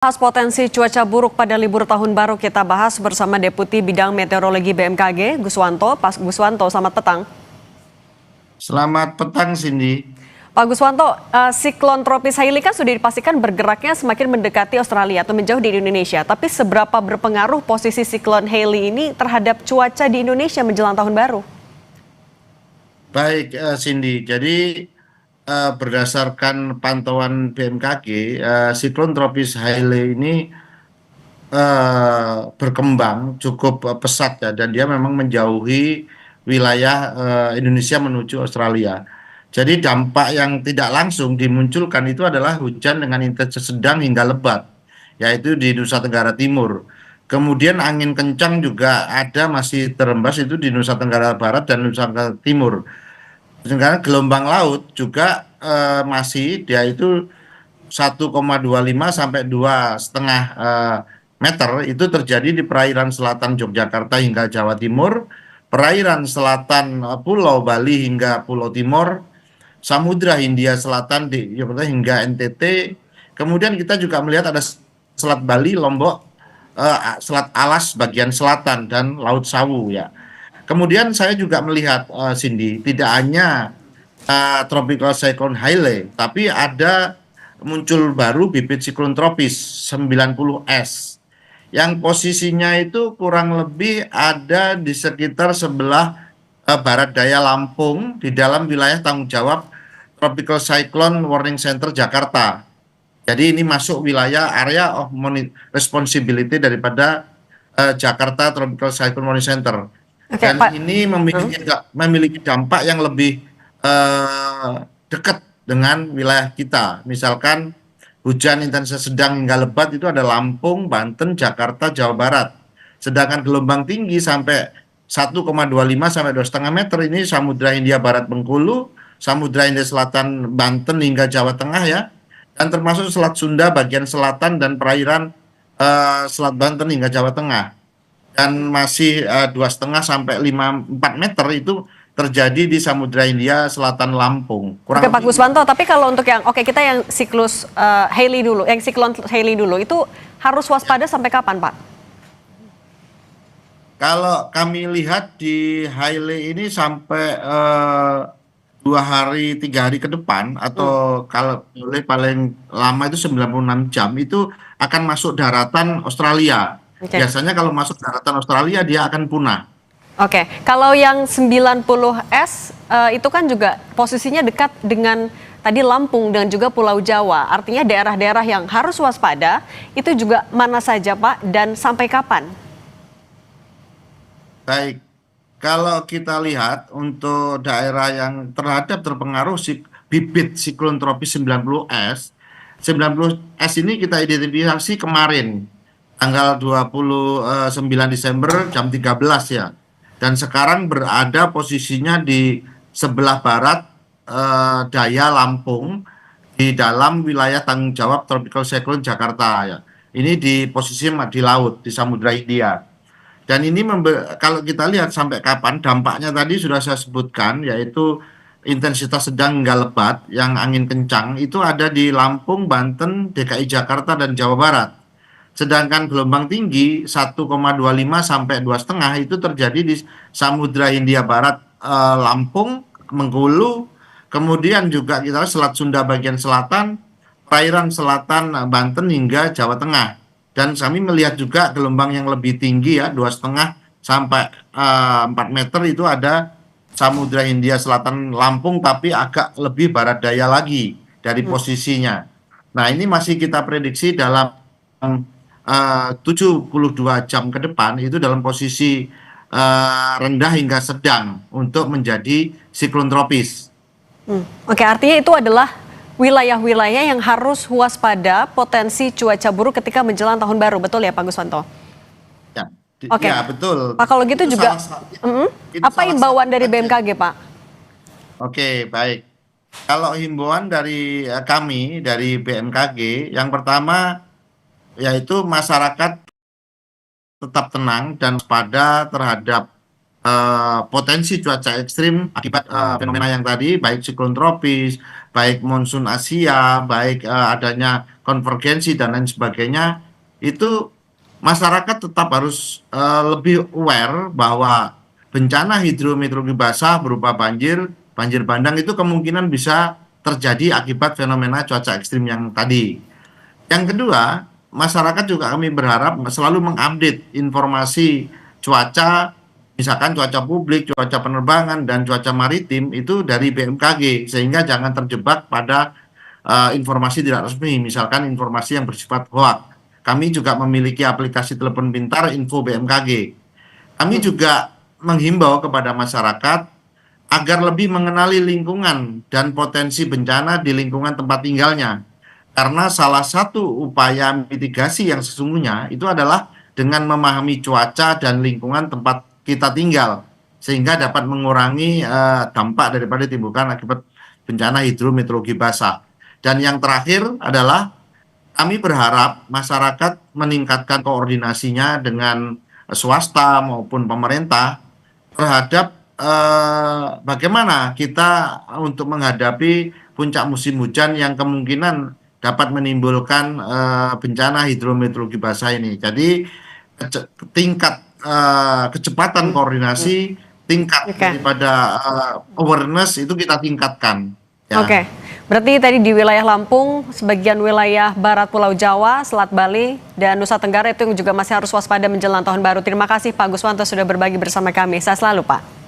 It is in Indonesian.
Bahas potensi cuaca buruk pada libur tahun baru kita bahas bersama Deputi Bidang Meteorologi BMKG, Guswanto. Pak Guswanto, selamat petang. Selamat petang, Cindy. Pak Guswanto, siklon tropis Hailey kan sudah dipastikan bergeraknya semakin mendekati Australia atau menjauh di Indonesia. Tapi seberapa berpengaruh posisi siklon Hailey ini terhadap cuaca di Indonesia menjelang tahun baru? Baik, Cindy. Jadi berdasarkan pantauan BMKG, siklon tropis Hailey ini berkembang cukup pesat ya, dan dia memang menjauhi wilayah Indonesia menuju Australia. Jadi dampak yang tidak langsung dimunculkan itu adalah hujan dengan intensitas sedang hingga lebat, yaitu di Nusa Tenggara Timur. Kemudian angin kencang juga ada, masih terembas itu di Nusa Tenggara Barat dan Nusa Tenggara Timur. Sedangkan gelombang laut juga masih dia itu 1,25 sampai 2,5 meter itu terjadi di perairan selatan Yogyakarta hingga Jawa Timur, perairan selatan Pulau Bali hingga Pulau Timur, Samudra Hindia Selatan di Yogyakarta hingga NTT. Kemudian kita juga melihat ada Selat Bali, Lombok, Selat Alas bagian selatan dan Laut Sawu ya. Kemudian saya juga melihat, Cindy, tidak hanya tropical cyclone Hailey, tapi ada muncul baru bibit siklon tropis 90S yang posisinya itu kurang lebih ada di sekitar sebelah barat daya Lampung di dalam wilayah tanggung jawab Tropical Cyclone Warning Center Jakarta. Jadi ini masuk wilayah area of responsibility daripada Jakarta Tropical Cyclone Warning Center. Oke, Dan Pak. ini memiliki dampak yang lebih dekat dengan wilayah kita. Misalkan hujan intensitas sedang hingga lebat itu ada Lampung, Banten, Jakarta, Jawa Barat. Sedangkan gelombang tinggi sampai 1,25 sampai 2,5 meter ini Samudra Hindia Barat Bengkulu, Samudra Hindia Selatan Banten hingga Jawa Tengah ya. Dan termasuk Selat Sunda bagian selatan dan perairan Selat Banten hingga Jawa Tengah. Dan masih 2,5 sampai 4 meter itu terjadi di Samudra Hindia Selatan Lampung. Oke, Pak Guswanto, tapi kalau untuk yang kita yang siklus Hailey dulu, yang siklon Hailey dulu itu harus waspada sampai kapan, Pak? Kalau kami lihat di Hailey ini sampai 2 hari 3 hari ke depan, atau kalau boleh paling lama itu 96 jam itu akan masuk daratan Australia. Oke. Biasanya kalau masuk daratan Australia dia akan punah. Oke, kalau yang 90S itu kan juga posisinya dekat dengan tadi Lampung dan juga Pulau Jawa. Artinya daerah-daerah yang harus waspada itu juga mana saja, Pak, dan sampai kapan? Baik, kalau kita lihat untuk daerah yang terpengaruh bibit siklon tropis 90S, 90S ini kita identifikasi kemarin tanggal 29 Desember jam 13 ya. Dan sekarang berada posisinya di sebelah barat daya Lampung di dalam wilayah tanggung jawab Tropical Cyclone Jakarta ya. Ini di posisi di laut di Samudra Hindia. Dan ini kalau kita lihat sampai kapan dampaknya tadi sudah saya sebutkan, yaitu intensitas sedang hingga lebat yang angin kencang itu ada di Lampung, Banten, DKI Jakarta dan Jawa Barat. Sedangkan gelombang tinggi 1,25 sampai 2,5 itu terjadi di Samudra Hindia Barat, Lampung, Bengkulu, kemudian juga kita Selat Sunda bagian selatan, perairan selatan Banten hingga Jawa Tengah. Dan kami melihat juga gelombang yang lebih tinggi ya, 2,5 sampai 4 meter itu ada Samudra Hindia Selatan Lampung, tapi agak lebih barat daya lagi dari posisinya. Nah, ini masih kita prediksi dalam 72 jam ke depan itu dalam posisi rendah hingga sedang untuk menjadi siklon tropis. Oke, artinya itu adalah wilayah-wilayah yang harus waspada potensi cuaca buruk ketika menjelang tahun baru, betul ya Pak Guswanto? Ya, Oke. ya betul. Pak, kalau gitu Itu juga apa himbauan dari satu BMKG, Pak? Oke, baik. Kalau himbauan dari kami, dari BMKG, yang pertama yaitu masyarakat tetap tenang dan waspada terhadap potensi cuaca ekstrim akibat fenomena yang tadi, baik siklon tropis, baik monsun Asia, baik adanya konvergensi dan lain sebagainya, itu masyarakat tetap harus lebih aware bahwa bencana hidrometeorologi basah berupa banjir, banjir bandang itu kemungkinan bisa terjadi akibat fenomena cuaca ekstrim yang tadi. Yang kedua, masyarakat juga kami berharap selalu mengupdate informasi cuaca, misalkan cuaca publik, cuaca penerbangan, dan cuaca maritim itu dari BMKG, sehingga jangan terjebak pada informasi tidak resmi, misalkan informasi yang bersifat hoak. Kami juga memiliki aplikasi telepon pintar info BMKG. Kami juga menghimbau kepada masyarakat agar lebih mengenali lingkungan dan potensi bencana di lingkungan tempat tinggalnya. Karena salah satu upaya mitigasi yang sesungguhnya itu adalah dengan memahami cuaca dan lingkungan tempat kita tinggal, sehingga dapat mengurangi dampak daripada timbulkan akibat bencana hidrometeorologi basah. Dan yang terakhir adalah kami berharap masyarakat meningkatkan koordinasinya dengan swasta maupun pemerintah terhadap bagaimana kita untuk menghadapi puncak musim hujan yang kemungkinan dapat menimbulkan bencana hidrometeorologi basah ini. Jadi tingkat kecepatan koordinasi, tingkat daripada awareness itu kita tingkatkan. Ya. Oke, berarti tadi di wilayah Lampung, sebagian wilayah barat Pulau Jawa, Selat Bali, dan Nusa Tenggara itu yang juga masih harus waspada menjelang tahun baru. Terima kasih Pak Guswanto sudah berbagi bersama kami. Sehat selalu Pak.